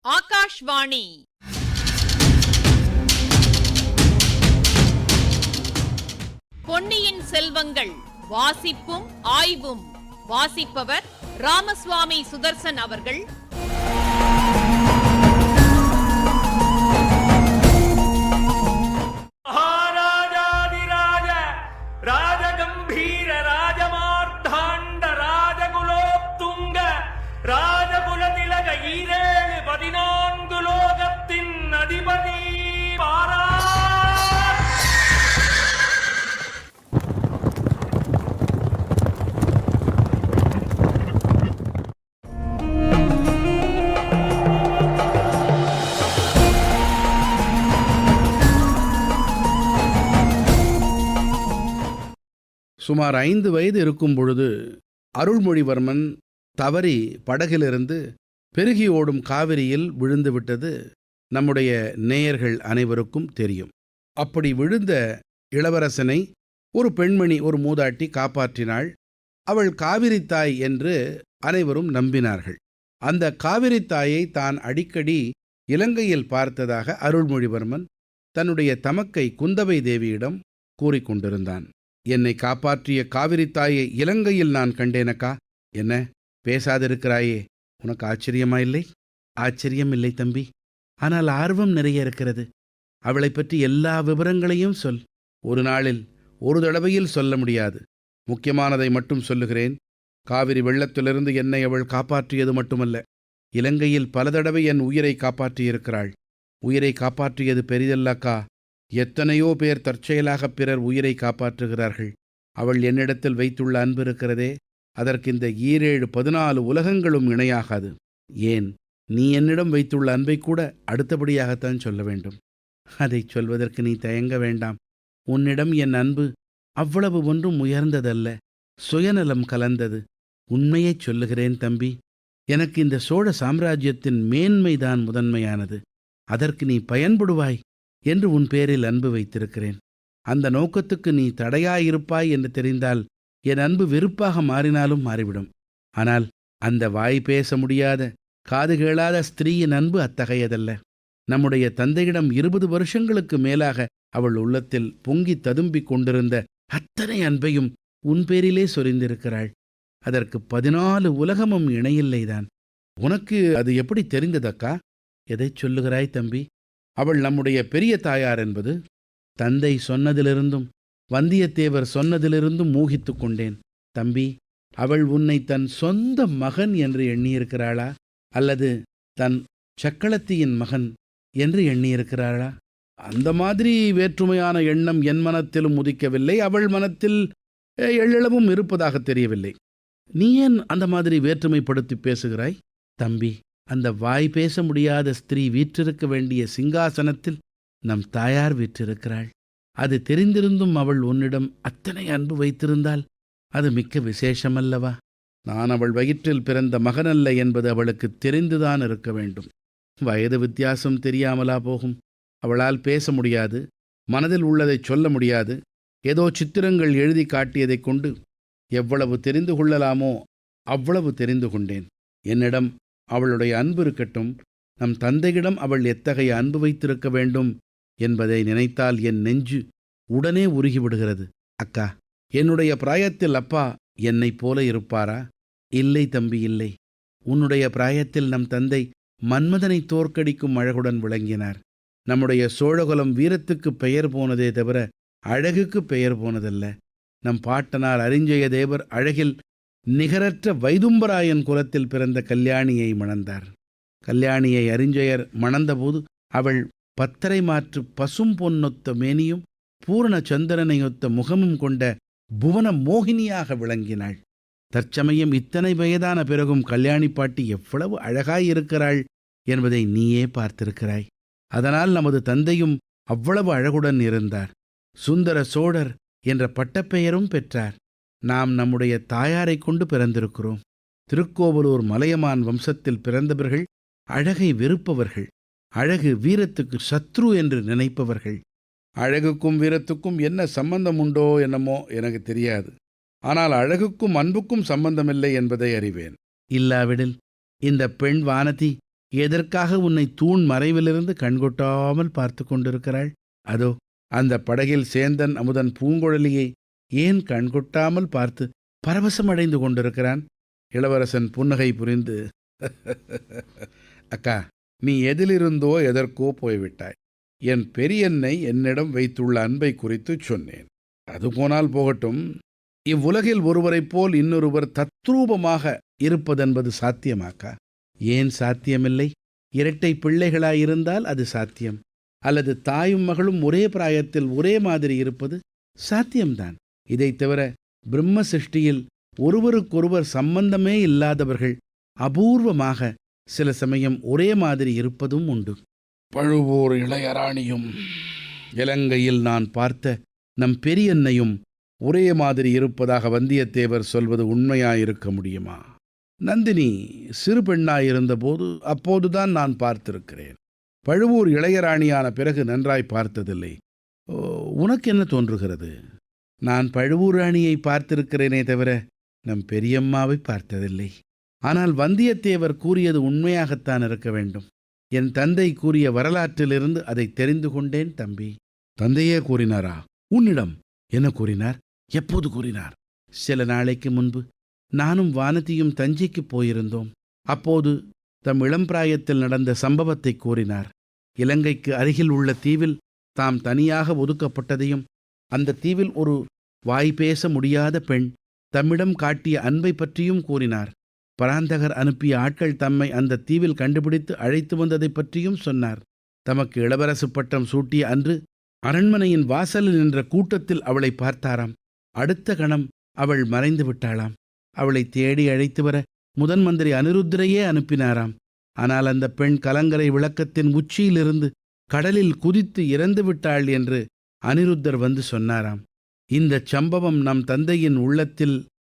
ஆகாஷ்வாணி. பொன்னியின் செல்வங்கள் வாசிப்பும் ஆய்வும். வாசிப்பவர் ராமசுவாமி சுதர்சன் அவர்கள். ராஜகம்பீர ராஜமார்த்தாண்ட ராஜகுலோத்துங்க ராஜகுலதிலக ஈரேழு 14 லோகத்தின் அதிபதி பாரா. சுமார் 5 வயது இருக்கும் பொழுது அருள்மொழிவர்மன் தவறி படகிலிருந்து பெருகி ஓடும் காவிரியில் விழுந்து விட்டது நம்முடைய நேயர்கள் அனைவருக்கும் தெரியும். அப்படி விழுந்த இளவரசனை ஒரு பெண்மணி, ஒரு மூதாட்டி காப்பாற்றினாள். அவள் காவிரித்தாய் என்று அனைவரும் நம்பினார்கள். அந்த காவிரித்தாயை தான் அடிக்கடி இலங்கையில் பார்த்ததாக அருள்மொழிவர்மன் தன்னுடைய தமக்கை குந்தவை தேவியிடம் கூறிக்கொண்டிருந்தான். என்னை காப்பாற்றிய காவிரித்தாயை இலங்கையில் நான் கண்டேனக்கா. என்ன பேசாதிருக்கிறாயே, உனக்கு ஆச்சரியமா இல்லை? ஆச்சரியம் இல்லை தம்பி, ஆனால் ஆர்வம் நிறைய இருக்கிறது. அவளை பற்றி எல்லா விவரங்களையும் சொல். ஒரு நாளில் ஒரு தடவையில் சொல்ல முடியாது. முக்கியமானதை மட்டும் சொல்லுகிறேன். காவிரி வெள்ளத்திலிருந்து என்னை அவள் காப்பாற்றியது மட்டுமல்ல, இலங்கையில் பல தடவை என் உயிரை காப்பாற்றியிருக்கிறாள். உயிரை காப்பாற்றியது பெரிதல்லக்கா. எத்தனையோ பேர் தற்செயலாக பிறர் உயிரை காப்பாற்றுகிறார்கள். அவள் என்னிடத்தில் வைத்துள்ள அன்பு இருக்கிறதே, அதற்கு இந்த 14 உலகங்களும் இணையாகாது. ஏன், நீ என்னிடம் வைத்துள்ள அன்பை கூட அடுத்தபடியாகத்தான் சொல்ல வேண்டும். அதை சொல்வதற்கு நீ தயங்க வேண்டாம். உன்னிடம் என் அன்பு அவ்வளவு ஒன்றும் உயர்ந்ததல்ல, சுயநலம் கலந்தது. உண்மையைச் சொல்லுகிறேன் தம்பி. எனக்கு இந்த சோழ சாம்ராஜ்யத்தின் மேன்மைதான் முதன்மையானது. அதற்கு நீ பயன்படுவாய் என்று உன் பேரில் அன்பு வைத்திருக்கிறேன். அந்த நோக்கத்துக்கு நீ தடையாயிருப்பாய் என்று தெரிந்தால் என் அன்பு வெறுப்பாக மாறினாலும் மாறிவிடும். ஆனால் அந்த வாய் பேச முடியாத, காது கேளாத ஸ்திரீயின் அன்பு அத்தகையதல்ல. நம்முடைய தந்தையிடம் 20 வருஷங்களுக்கு மேலாக அவள் உள்ளத்தில் பொங்கி ததும்பிக் கொண்டிருந்த அத்தனை அன்பையும் உன் பேரிலே சொரிந்திருக்கிறாள். அதற்கு 14 உலகமும் இணையில்லைதான். உனக்கு அது எப்படி தெரிந்ததக்கா? எதைச் சொல்லுகிறாய் தம்பி? அவள் நம்முடைய பெரிய தாயார் என்பது தந்தை சொன்னதிலிருந்தும் வந்தியத்தேவர் சொன்னதிலிருந்தும் ஊகித்து கொண்டேன். தம்பி, அவள் உன்னை தன் சொந்த மகன் என்று எண்ணியிருக்கிறாளா, அல்லது தன் சக்களத்தியின் மகன் என்று எண்ணியிருக்கிறாளா? அந்த மாதிரி வேற்றுமையான எண்ணம் என் மனத்திலும் உதிக்கவில்லை. அவள் மனத்தில் எள்ளளவும் இருப்பதாக தெரியவில்லை. நீ ஏன் அந்த மாதிரி வேற்றுமைப்படுத்தி பேசுகிறாய்? தம்பி, அந்த வாய் பேச முடியாத ஸ்திரீ வீற்றிருக்க வேண்டிய சிங்காசனத்தில் நம் தாயார் வீற்றிருக்கிறாள். அது தெரிந்திருந்தும் அவள் உன்னிடம் அத்தனை அன்பு வைத்திருந்தால் அது மிக்க விசேஷமல்லவா? நான் அவள் வயிற்றில் பிறந்த மகனல்ல என்பது அவளுக்கு தெரிந்துதான் இருக்க வேண்டும். வயது வித்தியாசம் தெரியாமலா போகும்? அவளால் பேச முடியாது, மனதில் உள்ளதை சொல்ல முடியாது. ஏதோ சித்திரங்கள் எழுதி காட்டியதைக் கொண்டு எவ்வளவு தெரிந்து கொள்ளலாமோ அவ்வளவு தெரிந்து கொண்டேன். என்னிடம் அவளுடைய அன்பு இருக்கட்டும், நம் தந்தையிடம் அவள் எத்தகைய அன்பு வைத்திருக்க வேண்டும் என்பதை நினைத்தால் என் நெஞ்சு உடனே உருகிவிடுகிறது. அக்கா, என்னுடைய பிராயத்தில் அப்பா என்னைப் போல இருப்பாரா? இல்லை தம்பி, இல்லை. உன்னுடைய பிராயத்தில் நம் தந்தை மன்மதனை தோற்கடிக்கும் அழகுடன் விளங்கினார். நம்முடைய சோழகுலம் வீரத்துக்கு பெயர் போனதே தவிர அழகுக்கு பெயர் போனதல்ல. நம் பாட்டனார் அரிஞ்சய தேவர் அழகில் நிகரற்ற வைதும்பராயன் குலத்தில் பிறந்த கல்யாணியை மணந்தார். கல்யாணியை அரிஞ்சயர் மணந்தபோது அவள் 10 மாற்று பசும் பொன்னொத்த மேனியும் பூரண சந்திரனையொத்த முகமும் கொண்ட புவன மோகினியாக விளங்கினாள். தற்சமயம் இத்தனை வயதான பிறகும் கல்யாணி பாட்டி எவ்வளவு அழகாயிருக்கிறாள் என்பதை நீயே பார்த்திருக்கிறாய். அதனால் நமது தந்தையும் அவ்வளவு அழகுடன் இருந்தார். சுந்தர சோழர் என்ற பட்டப்பெயரும் பெற்றார். நாம் நம்முடைய தாயாரை கொண்டு பிறந்திருக்கிறோம். திருக்கோவலூர் மலையமான் வம்சத்தில் பிறந்தவர்கள் அழகை வெறுப்பவர்கள், அழகு வீரத்துக்கு சத்ரு என்று நினைப்பவர்கள். அழகுக்கும் வீரத்துக்கும் என்ன சம்பந்தம் உண்டோ என்னமோ எனக்கு தெரியாது. ஆனால் அழகுக்கும் அன்புக்கும் சம்பந்தமில்லை என்பதை அறிவேன். இல்லாவிடில் இந்த பெண் வானதி எதற்காக உன்னை தூண் மறைவிலிருந்து கண்கொட்டாமல் பார்த்து கொண்டிருக்கிறாள்? அதோ அந்த படகில் சேந்தன் அமுதன் பூங்குழலியை ஏன் கண்கொட்டாமல் பார்த்து பரவசமடைந்து கொண்டிருக்கிறான்? இளவரசன் புன்னகை புரிந்து, அக்கா, நீ எதிலிருந்தோ எதற்கோ போய்விட்டாய். என் பெரியன்னை என்னிடம் வைத்துள்ள அன்பை குறித்து சொன்னேன். அது போனால் போகட்டும். இவ்வுலகில் ஒருவரைப் போல் இன்னொருவர் தத்ரூபமாக இருப்பதென்பது சாத்தியமாக்கா? ஏன் சாத்தியமில்லை? இரட்டை பிள்ளைகளாயிருந்தால் அது சாத்தியம். அல்லது தாயும் மகளும் ஒரே பிராயத்தில் ஒரே மாதிரி இருப்பது சாத்தியம்தான். இதைத் தவிர பிரம்ம சிருஷ்டியில் ஒருவருக்கொருவர் சம்பந்தமே இல்லாதவர்கள் அபூர்வமாக சில சமயம் ஒரே மாதிரி இருப்பதும் உண்டு. பழுவூர் இளையராணியும் இலங்கையில் நான் பார்த்த நம் பெரியன்னையும் ஒரே மாதிரி இருப்பதாக வந்தியத்தேவர் சொல்வது உண்மையாயிருக்க முடியுமா? நந்தினி சிறு பெண்ணாயிருந்தபோது அப்போதுதான் நான் பார்த்திருக்கிறேன். பழுவூர் இளையராணியான பிறகு நன்றாய் பார்த்ததில்லை. உனக்கு என்ன தோன்றுகிறது? நான் பழுவூர் ராணியை பார்த்திருக்கிறேனே தவிர நம் பெரியம்மாவை பார்த்ததில்லை. ஆனால் வந்தியத்தேவர் கூறியது உண்மையாகத்தான் இருக்க வேண்டும். என் தந்தை கூறிய வரலாற்றிலிருந்து அதை தெரிந்து கொண்டேன் தம்பி. தந்தையே கூறினாரா? உன்னிடம் என்ன கூறினார்? எப்போது கூறினார்? சில நாளைக்கு முன்பு நானும் வானதியும் தஞ்சைக்கு போயிருந்தோம். அப்போது தம் இளம்பிராயத்தில் நடந்த சம்பவத்தை கூறினார். இலங்கைக்கு அருகில் உள்ள தீவில் தாம் தனியாக ஒதுக்கப்பட்டதையும், அந்த தீவில் ஒரு வாய் பேச முடியாத பெண் தம்மிடம் காட்டிய அன்பை பற்றியும் கூறினார். பராந்தகர் அனுப்பிய ஆட்கள் தம்மை அந்த தீவில் கண்டுபிடித்து அழைத்து வந்ததை பற்றியும் சொன்னார். தமக்கு இளவரசு பட்டம் சூட்டிய அன்று அரண்மனையின் வாசலில் நின்ற கூட்டத்தில் அவளை பார்த்தாராம். அடுத்த கணம் அவள் மறைந்து விட்டாளாம். அவளை தேடி அழைத்து வர முதன் மந்திரி அனிருத்தரையே அனுப்பினாராம். ஆனால் அந்த பெண் கலங்கரை விளக்கத்தின் உச்சியிலிருந்து கடலில் குதித்து இறந்து விட்டாள் என்று அனிருத்தர் வந்து சொன்னாராம். இந்த சம்பவம் நம் தந்தையின் உள்ளத்தில்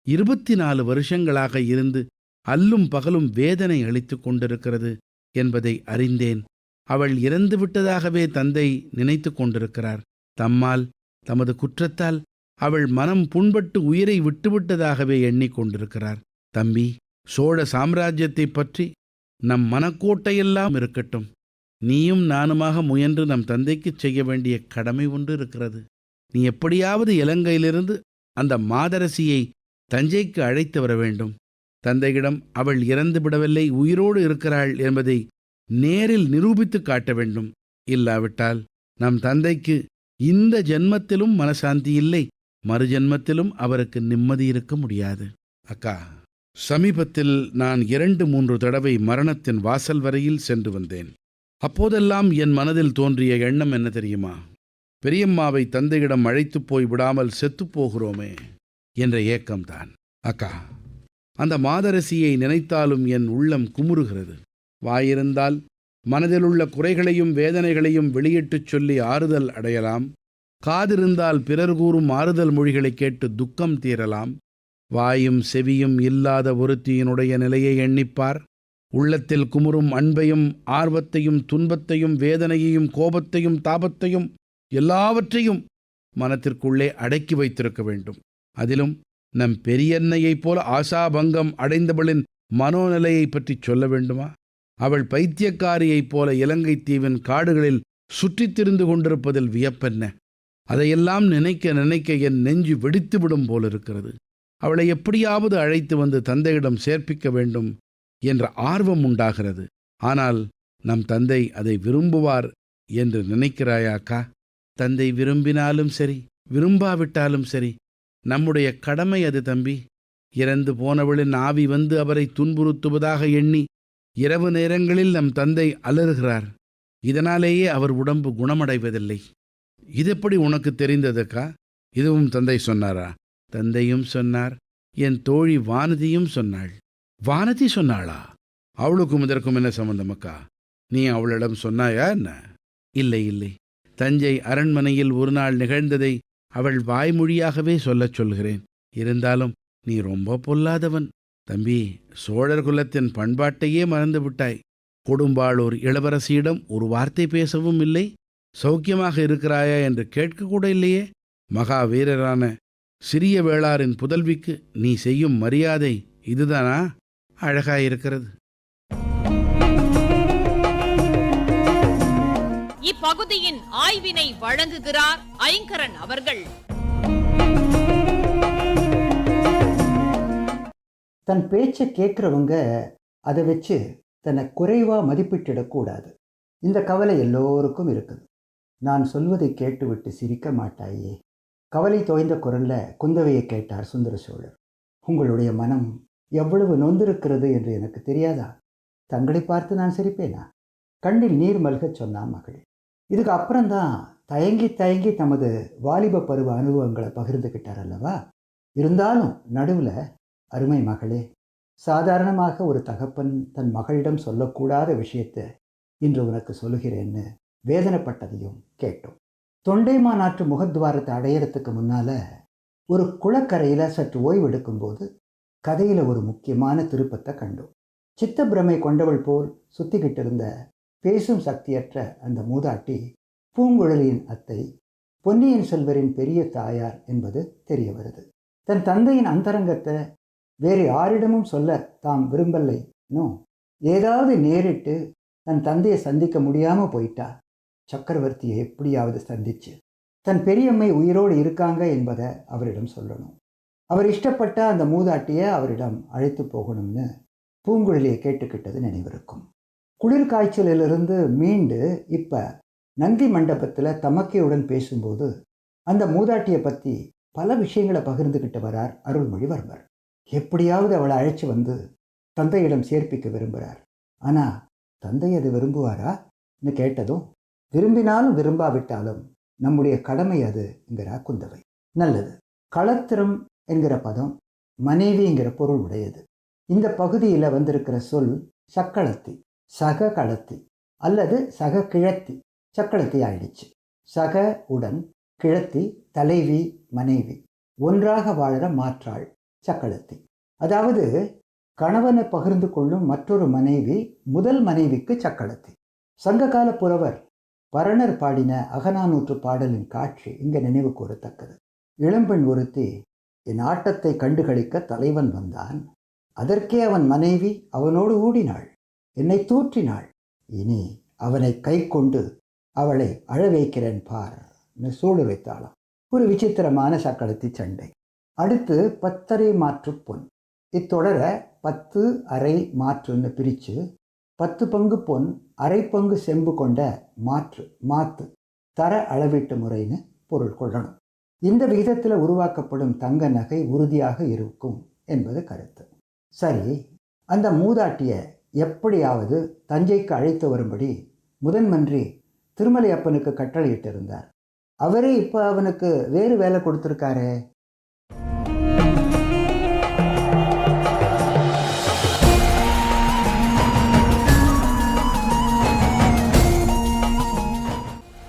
24 வருஷங்களாக இருந்து அல்லும் பகலும் வேதனை அளித்து கொண்டிருக்கிறது என்பதை அறிந்தேன். அவள் இறந்து விட்டதாகவே தந்தை நினைத்து கொண்டிருக்கிறார். தம்மால், தமது குற்றத்தால் அவள் மனம் புண்பட்டு உயிரை விட்டுவிட்டதாகவே எண்ணிக்கொண்டிருக்கிறார். தம்பி, சோழ சாம்ராஜ்யத்தை பற்றி நம் மனக்கோட்டையெல்லாம் இருக்கட்டும். நீயும் நானுமாக முயன்று நம் தந்தைக்கு செய்ய வேண்டிய கடமை ஒன்று இருக்கிறது. நீ எப்படியாவது இலங்கையிலிருந்து அந்த மாதரசியை தஞ்சைக்கு அழைத்து வர வேண்டும். தந்தையிடம் அவள் இறந்து விடவில்லை, உயிரோடு இருக்கிறாள் என்பதை நேரில் நிரூபித்து காட்ட வேண்டும். இல்லாவிட்டால் நம் தந்தைக்கு இந்த ஜென்மத்திலும் மனசாந்தி இல்லை, மறு ஜென்மத்திலும் அவருக்கு நிம்மதி இருக்க முடியாது. அக்கா, சமீபத்தில் நான் 2-3 தடவை மரணத்தின் வாசல் வரையில் சென்று வந்தேன். அப்போதெல்லாம் என் மனதில் தோன்றிய எண்ணம் என்ன தெரியுமா? பெரியம்மாவை தந்தையிடம் அழைத்து போய் விடாமல் செத்துப்போகிறோமே என்ற ஏக்கம்தான். அக்கா, அந்த மாதரசியை நினைத்தாலும் என் உள்ளம் குமுறுகிறது. வாயிருந்தால் மனதிலுள்ள குறைகளையும் வேதனைகளையும் வெளியிட்டுச் சொல்லி ஆறுதல் அடையலாம். காதிருந்தால் பிறர் கூறும் ஆறுதல் மொழிகளை கேட்டு துக்கம் தீரலாம். வாயும் செவியும் இல்லாத ஒருத்தியினுடைய நிலையை எண்ணிப்பார். உள்ளத்தில் குமுறும் அன்பையும் ஆர்வத்தையும் துன்பத்தையும் வேதனையையும் கோபத்தையும் தாபத்தையும் எல்லாவற்றையும் மனத்திற்குள்ளே அடக்கி வைத்திருக்க வேண்டும். அதிலும் நம் பெரியன்னையைப் போல ஆசாபங்கம் அடைந்தவளின் மனோநிலையை பற்றி சொல்ல வேண்டுமா? அவள் பைத்தியக்காரியைப் போல இலங்கை தீவின் காடுகளில் சுற்றித் திரிந்து கொண்டிருப்பதில் வியப்பென்ன? அதையெல்லாம் நினைக்க நினைக்க என் நெஞ்சு வெடித்துவிடும் போலிருக்கிறது. அவளை எப்படியாவது அழைத்து வந்து தந்தையிடம் சேர்ப்பிக்க வேண்டும் என்ற ஆர்வம் உண்டாகிறது. ஆனால் நம் தந்தை அதை விரும்புவார் என்று நினைக்கிறாயாக்கா? தந்தை விரும்பினாலும் சரி, விரும்பாவிட்டாலும் சரி, நம்முடைய கடமை அது தம்பி. இறந்து போனவளின் ஆவி வந்து அவரை துன்புறுத்துவதாக எண்ணி இரவு நேரங்களில் நம் தந்தை அலறுகிறார். இதனாலேயே அவர் உடம்பு குணமடைவதில்லை. இதெப்படி உனக்கு தெரிந்ததுக்கா? இதுவும் தந்தை சொன்னாரா? தந்தையும் சொன்னார், என் தோழி வானதியும் சொன்னாள். வானதி சொன்னாளா? அவளுக்கும் இதற்கும் என்ன சம்பந்தம் அக்கா? நீ அவளிடம் சொன்னாயா என்ன? இல்லை இல்லை, தஞ்சை அரண்மனையில் ஒரு நாள் நிகழ்ந்ததை அவள் வாய்மொழியாகவே சொல்லச் சொல்கிறேன். இருந்தாலும் நீ ரொம்ப பொல்லாதவன் தம்பி. சோழர் குலத்தின் பண்பாட்டையே மறந்து விட்டாய். கொடும்பாளூர் இளவரசியிடம் ஒரு வார்த்தை பேசவும் இல்லை. சௌக்கியமாக இருக்கிறாயா என்று கேட்கக்கூட இல்லையே. மகா வீரரான சிறிய வேளாரின் புதல்விக்கு நீ செய்யும் மரியாதை இதுதானா? அழகாயிருக்கிறது. இப்பகுதியின் ஆய்வினை வழங்குகிறார் ஐங்கரன் அவர்கள். தன் பேச்சை கேட்குறவங்க அதை வச்சு தன்னை குறைவாக மதிப்பிட்டிடக்கூடாது. இந்த கவலை எல்லோருக்கும் இருக்குது. நான் சொல்வதை கேட்டுவிட்டு சிரிக்க மாட்டாயே. கவலை தோய்ந்த குரலில் குந்தவையை கேட்டார் சுந்தர சோழர். உங்களுடைய மனம் எவ்வளவு நொந்திருக்கிறது என்று எனக்கு தெரியாதா? தங்களை பார்த்து நான் சிரிப்பேனா? கண்ணில் நீர் மல்கச் சொன்னான் மகள். இதுக்கு அப்புறம்தான் தயங்கி தயங்கி தமது வாலிப பருவ அனுபவங்களை பகிர்ந்துக்கிட்டார் அல்லவா? இருந்தாலும் நடுவில், அருமை மகளே, சாதாரணமாக ஒரு தகப்பன் தன் மகளிடம் சொல்லக்கூடாத விஷயத்தை இன்று உனக்கு சொல்லுகிறேன்னு வேதனைப்பட்டதையும் கேட்டோம். தொண்டைமானாற்று முகத்வாரத்தை அடையிறதுக்கு முன்னால் ஒரு குளக்கரையில் சற்று ஓய்வெடுக்கும்போது கதையில் ஒரு முக்கியமான திருப்பத்தை கண்டோம். சித்தப்பிரமை கொண்டவள் போல் சுத்திக்கிட்டு இருந்த பேசும் சக்தியற்ற அந்த மூதாட்டி பூங்குழலியின் அத்தை, பொன்னியின் செல்வரின் பெரிய தாயார் என்பது தெரிய வருது. தன் தந்தையின் அந்தரங்கத்தை வேறு யாரிடமும் சொல்ல தாம் விரும்பலைனோ, ஏதாவது நேரிட்டு தன் தந்தையை சந்திக்க முடியாமல் போயிட்டா சக்கரவர்த்தியை எப்படியாவது சந்திச்சு தன் பெரியம்மை உயிரோடு இருக்காங்க என்பதை அவரிடம் சொல்லணும். அவர் இஷ்டப்பட்ட அந்த மூதாட்டியை அவரிடம் அழைத்து போகணும்னு பூங்குழலியை கேட்டுக்கிட்டது நினைவிருக்கும். குளிர் காய்ச்சலிலிருந்து மீண்டு இப்போ நந்தி மண்டபத்தில் தமக்கையுடன் பேசும்போது அந்த மூதாட்டியை பற்றி பல விஷயங்களை பகிர்ந்துக்கிட்டு வரார் அருள்மொழிவர்மர். எப்படியாவது அவளை அழைச்சி வந்து தந்தையிடம் சேர்ப்பிக்க விரும்புகிறார். ஆனால் தந்தை அது விரும்புவாரான்னு கேட்டதும், விரும்பினாலும் விரும்பாவிட்டாலும் நம்முடைய கடமை அதுங்கிற குந்தவை. நல்லது. களத்திரம் என்கிற பதம் மனைவிங்கிற பொருள் உடையது. இந்த பகுதியில் வந்திருக்கிற சொல் சக்களத்தி, சக களத்தி அல்லது சக கிழத்தி. சக்களத்தி ஆயிடுச்சு. சக உடன், கிழத்தி தலைவி மனைவி, ஒன்றாக வாழற மாற்றாள் சக்களத்தி. அதாவது கணவனை பகிர்ந்து கொள்ளும் மற்றொரு மனைவி முதல் மனைவிக்கு சக்களத்தி. சங்ககால புலவர் பரணர் பாடின அகநானூற்று பாடலின் காட்சி இங்கே நினைவு கூறத்தக்கது. இளம்பெண் ஒருத்தி, என் ஆட்டத்தை கண்டுகளிக்க தலைவன் வந்தான், அதற்கே அவன் மனைவி அவனோடு ஊடினாள், என்னை தூற்றினாள், இனி அவனை கை கொண்டு அவளை அழ வைக்கிறேன் பார்னு சூடு வைத்தாளாம். ஒரு விசித்திரமான சக்களத்தி சண்டை. அடுத்து 10 மாற்று பொன். இத்தொடர 10 அரை மாற்றுன்னு பிரித்து 10 பங்கு பொன், அரை பங்கு செம்பு கொண்ட மாத்து தர அளவீட்டு முறைன்னு பொருள் கொள்ளணும். இந்த விகிதத்தில் உருவாக்கப்படும் தங்க நகை உறுதியாக இருக்கும் என்பது கருத்து. சரி, அந்த மூதாட்டியை எப்படியாவது தஞ்சைக்கு அழைத்து வரும்படி முதன்மன்றி திருமலை அப்பனுக்கு கட்டளையிட்டிருந்தார். அவரே இப்போ அவனுக்கு வேறு வேலை கொடுத்துருக்காரே.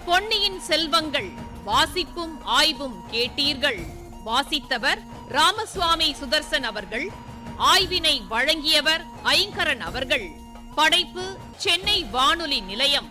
பொன்னியின் செல்வங்கள் வாசிப்பும் ஆய்வும் கேட்டீர்கள். வாசித்தவர் ராமசுவாமி சுதர்சன் அவர்கள். ஆய்வினை வழங்கியவர் ஐங்கரன் அவர்கள். படைப்பு சென்னை வானொலி நிலையம்.